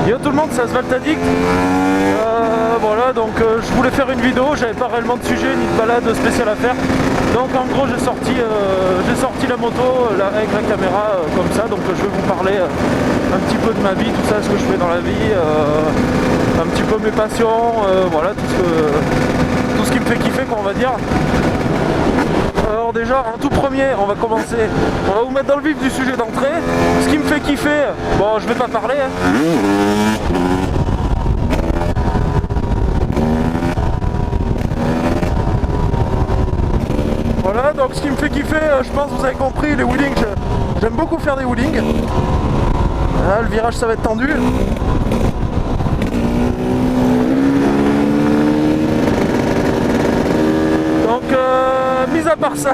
Yo tout le monde, c'est Asphalt Addict. Voilà, donc je voulais faire une vidéo, j'avais pas réellement de sujet ni de balade spéciale à faire. Donc en gros j'ai sorti la moto avec la caméra comme ça, donc je vais vous parler un petit peu de ma vie, tout ça, ce que je fais dans la vie, un petit peu mes passions, voilà, tout ce qui me fait kiffer, quoi, on va dire. Alors déjà, en tout premier, on va commencer, on va vous mettre dans le vif du sujet d'entrée. Ce qui me fait kiffer, bon je vais pas parler, hein. Voilà, donc ce qui me fait kiffer, je pense que vous avez compris, les wheelings, j'aime beaucoup faire des wheelings. Ah, le virage ça va être tendu. Donc, mis à part ça,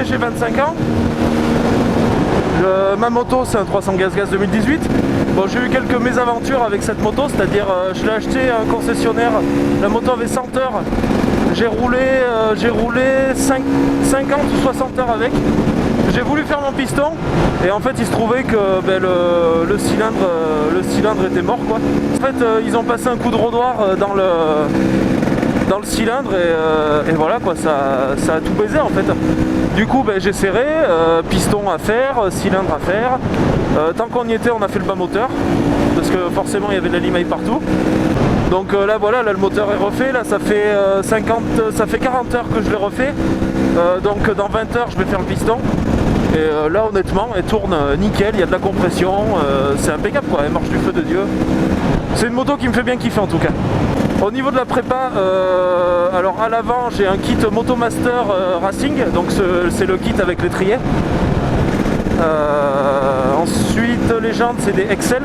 j'ai 25 ans. Ma moto c'est un 300 GasGas 2018. Bon, j'ai eu quelques mésaventures avec cette moto, c'est-à-dire je l'ai acheté à un concessionnaire, la moto avait 100 heures. J'ai roulé 50 ou 60 heures avec. J'ai voulu faire mon piston et en fait il se trouvait que le cylindre était mort, quoi. En fait ils ont passé un coup de rodoir dans le cylindre et voilà, quoi, ça a tout baisé en fait. Du coup j'ai serré, piston à faire, cylindre à faire. Tant qu'on y était, on a fait le bas moteur parce que forcément il y avait de la limaille partout. Donc là voilà, là le moteur est refait, là ça fait 40 heures que je l'ai refait. Donc dans 20 heures je vais faire le piston. Et là honnêtement elle tourne nickel, il y a de la compression, c'est impeccable, quoi, elle marche du feu de Dieu. C'est une moto qui me fait bien kiffer en tout cas. Au niveau de la prépa, alors à l'avant j'ai un kit Motomaster Racing, donc c'est le kit avec l'étrier. Ensuite les jantes c'est des Excel.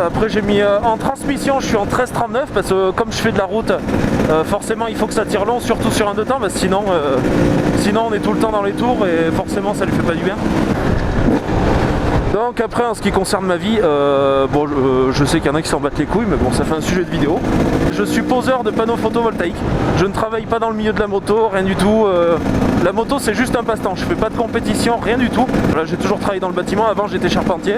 Après j'ai mis en transmission, je suis en 1339 parce que comme je fais de la route, forcément il faut que ça tire long, surtout sur un 2 temps, parce que sinon on est tout le temps dans les tours et forcément ça lui fait pas du bien. Donc après en ce qui concerne ma vie, bon je sais qu'il y en a qui s'en battent les couilles, mais bon ça fait un sujet de vidéo. Je suis poseur de panneaux photovoltaïques, je ne travaille pas dans le milieu de la moto, rien du tout. La moto c'est juste un passe-temps, je fais pas de compétition, rien du tout. Là j'ai toujours travaillé dans le bâtiment, avant j'étais charpentier.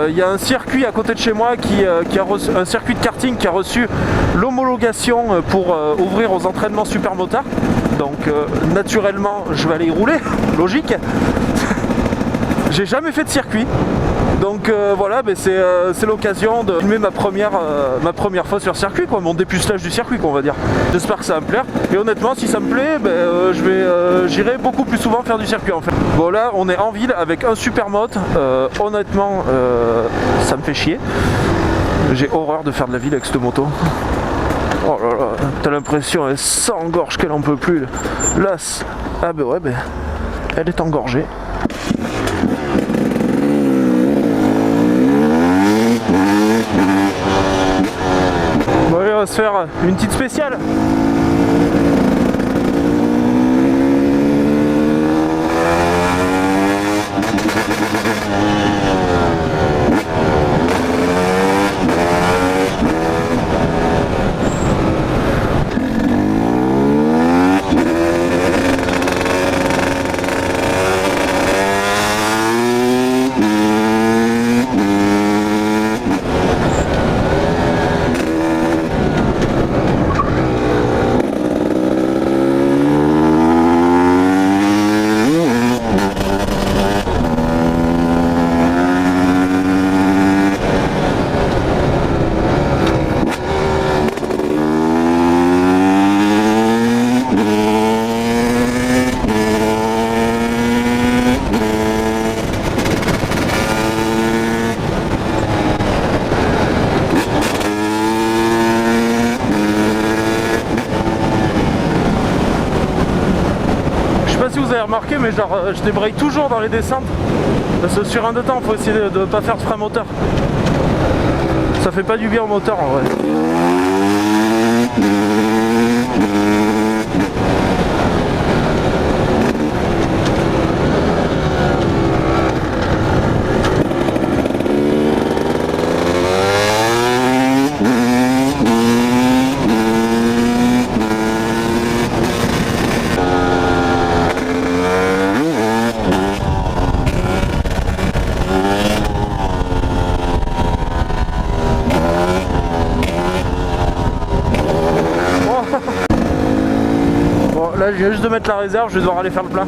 Il y a un circuit à côté de chez moi qui a reçu, un circuit de karting qui a reçu l'homologation pour ouvrir aux entraînements super motards. Donc naturellement je vais aller y rouler, logique. J'ai jamais fait de circuit, donc voilà, c'est l'occasion de filmer ma première fois sur circuit, quoi, mon dépucelage du circuit, quoi, on va dire. J'espère que ça va me plaire, et honnêtement si ça me plaît, j'irai beaucoup plus souvent faire du circuit en fait. Bon là on est en ville avec un super mote, honnêtement ça me fait chier. J'ai horreur de faire de la ville avec cette moto. Oh là là, t'as l'impression elle s'engorge qu'elle en peut plus. Là, ah ben ouais, elle est engorgée. Bon allez, on va se faire une petite spéciale. Si vous avez remarqué, mais genre je débraye toujours dans les descentes parce que sur un 2 temps il faut essayer de ne pas faire de frein moteur, ça fait pas du bien au moteur en vrai. Là je viens juste de mettre la réserve, je vais devoir aller faire le plein.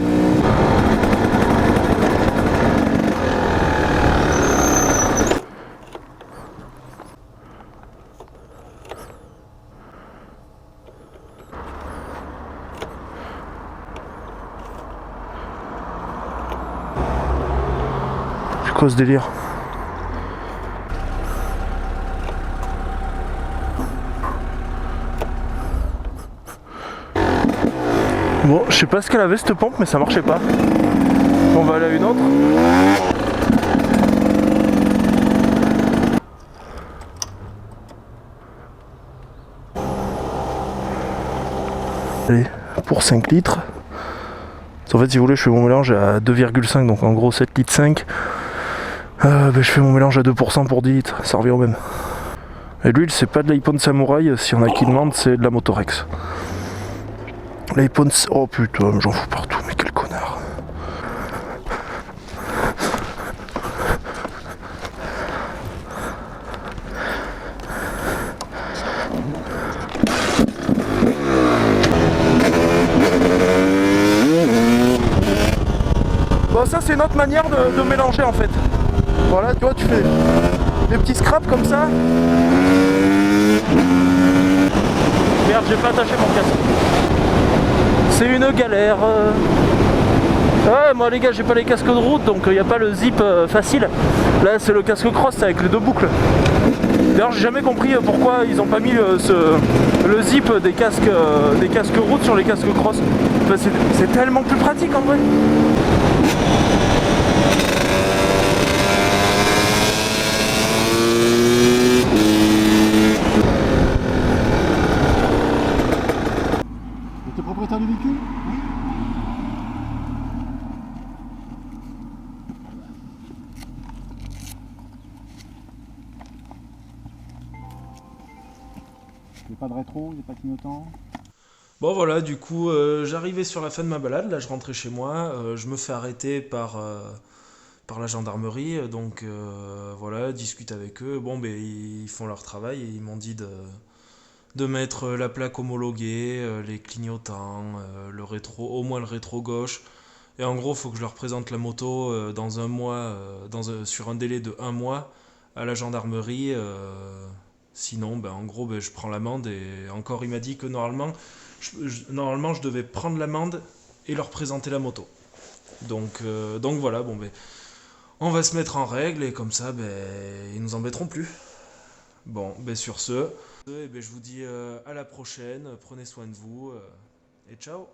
C'est quoi ce délire? Bon, je sais pas ce qu'elle avait cette pompe, mais ça marchait pas. On va aller à une autre. Allez, pour 5 litres. En fait, si vous voulez, je fais mon mélange à 2,5, donc en gros 7 litres 5. Je fais mon mélange à 2% pour 10 litres, ça revient au même. Et l'huile, c'est pas de l'iPhone Samouraï, si on a qui demande, c'est de la Motorex. L'iPhone... Oh putain, j'en fous partout, mais quel connard. Bon, ça c'est notre manière de mélanger en fait. Voilà, tu vois, tu fais des petits scraps comme ça. Merde, j'ai pas attaché mon casque. C'est une galère. Ouais, moi les gars, j'ai pas les casques de route, donc il n'y a pas le zip facile. Là, c'est le casque cross avec les deux boucles. D'ailleurs, j'ai jamais compris pourquoi ils ont pas mis le zip des casques route sur les casques cross. Enfin, c'est tellement plus pratique en vrai. T'es propriétaire du véhicule? Oui. Il n'y a pas de rétro, il n'y a pas de clignotant. Bon voilà, du coup, j'arrivais sur la fin de ma balade, là je rentrais chez moi, je me fais arrêter par la gendarmerie, donc voilà, discute avec eux. Bon, ben ils font leur travail et ils m'ont dit de mettre la plaque homologuée, les clignotants, le rétro, au moins le rétro gauche. Et en gros, il faut que je leur présente la moto dans un mois, sur un délai de 1 mois à la gendarmerie. Sinon, ben, en gros, ben, je prends l'amende. Et encore, il m'a dit que normalement, je devais prendre l'amende et leur présenter la moto. Donc voilà, bon, ben, on va se mettre en règle et comme ça, ben, ils nous embêteront plus. Bon, ben, sur ce, je vous dis à la prochaine. Prenez soin de vous et ciao.